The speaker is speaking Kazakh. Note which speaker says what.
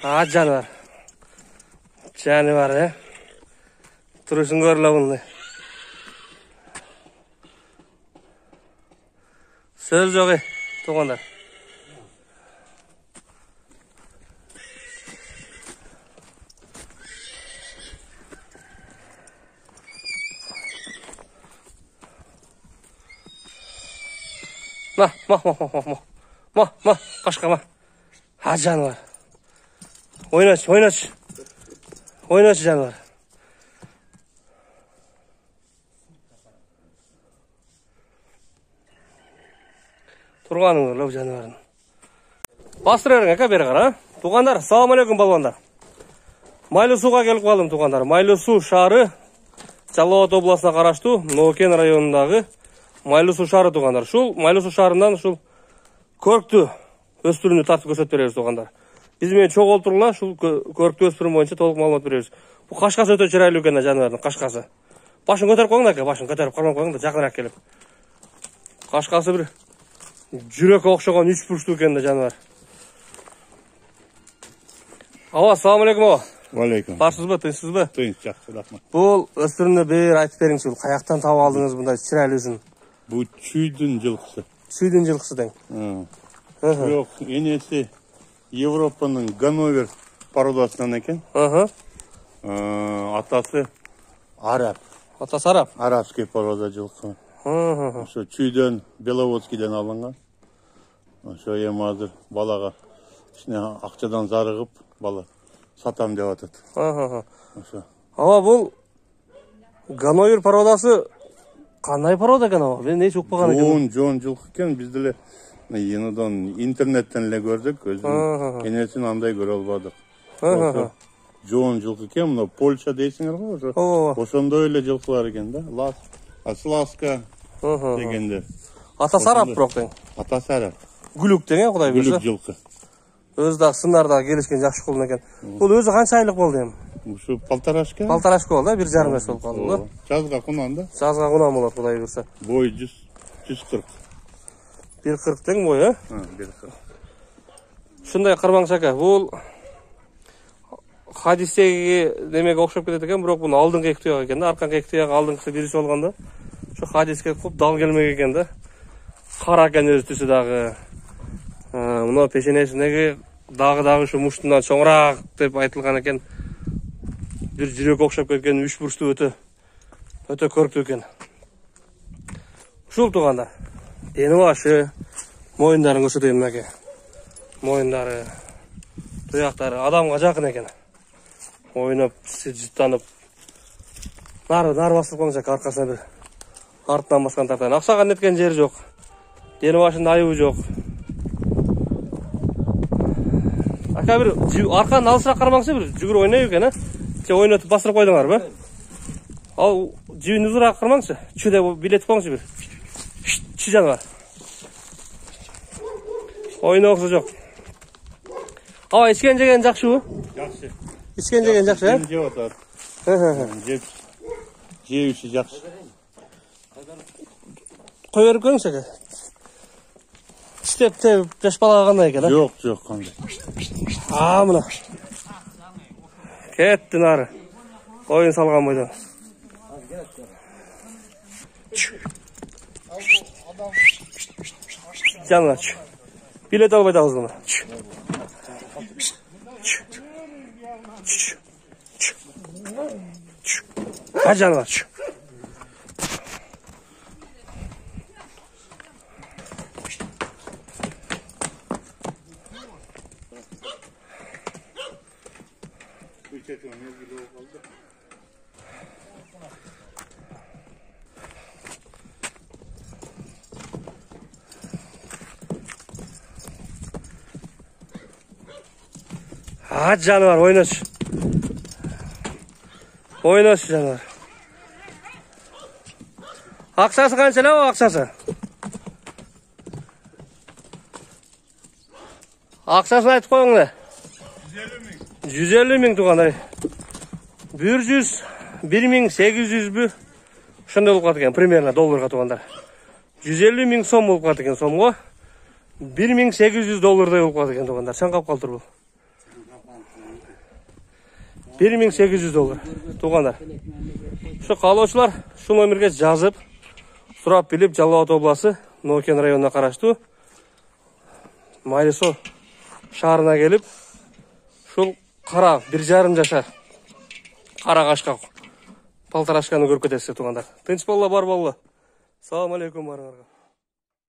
Speaker 1: жануар. Жануар, Тұрышын көрілі бұнды. Сөз жоғы, туғандар. Ма, қашқа ма. Жануар. Ойнашы жануар. Тұрғаның өрлі жануарын. Бастырырың әке бері қара. Туғандар, салам алейкум балуандар. Майлы суға келіп қалдым туғандар. Майлы су шары Жалауат обласына қарашты Нокен районындағы Майлы су шары туғандар. Шул Майлы су шарынан шул көрікті өспірімді тартып көрсетіп береміз туғандар. Бізмен чоқ олтырыла, шул көрікті өспірім бойынша толық малумат береміз. Бұл қашқасы өте чырайлы екен жануардың қашқасы. Башын көтеріп қойыңдар әке, башын көтеріп қармап қойыңдар, жақынырақ келіп. Қашқасы бір жүрек оқшаған 3 бұрышты екен жануар. Ассалам алейкум ава.
Speaker 2: Алейкум.
Speaker 1: Барсыз ба, тынсыз ба?
Speaker 2: Тынс, жақсы, рахмат.
Speaker 1: Бұл өспірімді бер айтып беріңіз, қаяқтан тауып алдыңыз бұндай чырайлы үшін?
Speaker 2: Бұл чүйдің жылқысы.
Speaker 1: Чүйдің жылқысы дең.
Speaker 2: Жоқ, енесі Европаның Ганновер породасынан екен. Атасы араб.
Speaker 1: Атасы араб?
Speaker 2: Арабский порода жылқы. Чүйден Беловодскийден алынған. Ең азыр балаға ішіне ақшадан зарығып, бала сатам деп атады.
Speaker 1: Ава, бұл Ганновер породасы қандай порода екен ава? Мен не жоқ болған екен?
Speaker 2: Жон жылқы екен, бізділі енідан интернеттен ле көрдік, өзінің кенесін андай көре албадық. Жон жылқы екен, мұна Польша дейсіңер ғой, ошонда өйле жылқылар екен да, Сласка дегенде.
Speaker 1: Атасы араб бірақ дең?
Speaker 2: Атасы араб.
Speaker 1: Гүлік деген, құдай берсі?
Speaker 2: Гүлік жылқы.
Speaker 1: Өзі сындарда келіскен жақшы қолын екен. Бұл өзі қанша айлық болды ем?
Speaker 2: Бұл полторашка.
Speaker 1: Полторашка болды, 1,5 жас болып қалды.
Speaker 2: Жазға құнан да?
Speaker 1: Жазға құнан болады, құдай берсі.
Speaker 2: Бой 140.
Speaker 1: 1,40 дең бойы?
Speaker 2: 1,40.
Speaker 1: Шындай қырмаң шака, бұл хадистеге демек оқшап кетеді екен, бірақ бұны алдыңғы екі тұяқ екен, арқан екі тұяқ алдыңғысы бірінші болғанда. Şu hadisке құп дал келмек екен да. Қара екен өзі түсі дағы. Мұна пешенесіндегі дағы şu мұштынан шоңырақ деп айтылған екен. Bir жүрек оқшап кеткен, 3 бұрышты өте көрікті екен. Шул туғанда. Дені башы, мойындарын көрсетейін мәке. Мойындары, тұяқтары адамға жақын екен. Ойнап, жыттанып. Нар басып қоңыз әке арқасына бір. Артынан басқан тартайын. Ақсаған неткен жері жоқ. Дені башында айуы жоқ. Ака бір арқанын алысырақ қармаңсы бір жүгір ойнай екен, ойнатып бастырып қойдыңар ба? Ал жүйін ұзырақ қармаңсы. Чүде билетіп қоңсы бір. Чү жануар. Ойны оқсы жоқ. Ава, ішкен жеген жақшы бұ?
Speaker 2: Жақсы.
Speaker 1: Ішкен жеген жақшы, ә?
Speaker 2: Жеп отыр. Жеуші жақсы.
Speaker 1: Қой өріп көріңіз әке? Істеп жаш балаға қандай екен, ә?
Speaker 2: Жоқ, қандай.
Speaker 1: Мұна. Кетті нары. Ойын салған бойдан. Жанына чү. Билет албайдағыз бұны. Жанына чү. Жануар, ойнаш. Ойнаш жануар. Ақшасы қаншалау ақшасы? Ақшасын айтып қойыңды. 150 мың туғандар. 1,800 бі. Шынды болып қатыкен, примерно долларға туғандар. 150 мың сом болып қатыкен сомға. $1,800 болып қатыкен туғандар. Шан қап қалтыр бұл. $1800 туғандар. Şu қалаушылар şu номерге жазып, сұрап біліп, Жалал Абад облысы Нуокен районына қарашты Майлысу шаарына келіп, шул қара 1,5 жашар қара қашқа палтарашканы көріп кетесіздер туғандар. Тынч болла, бар болла. Салам алейкум барыңарға.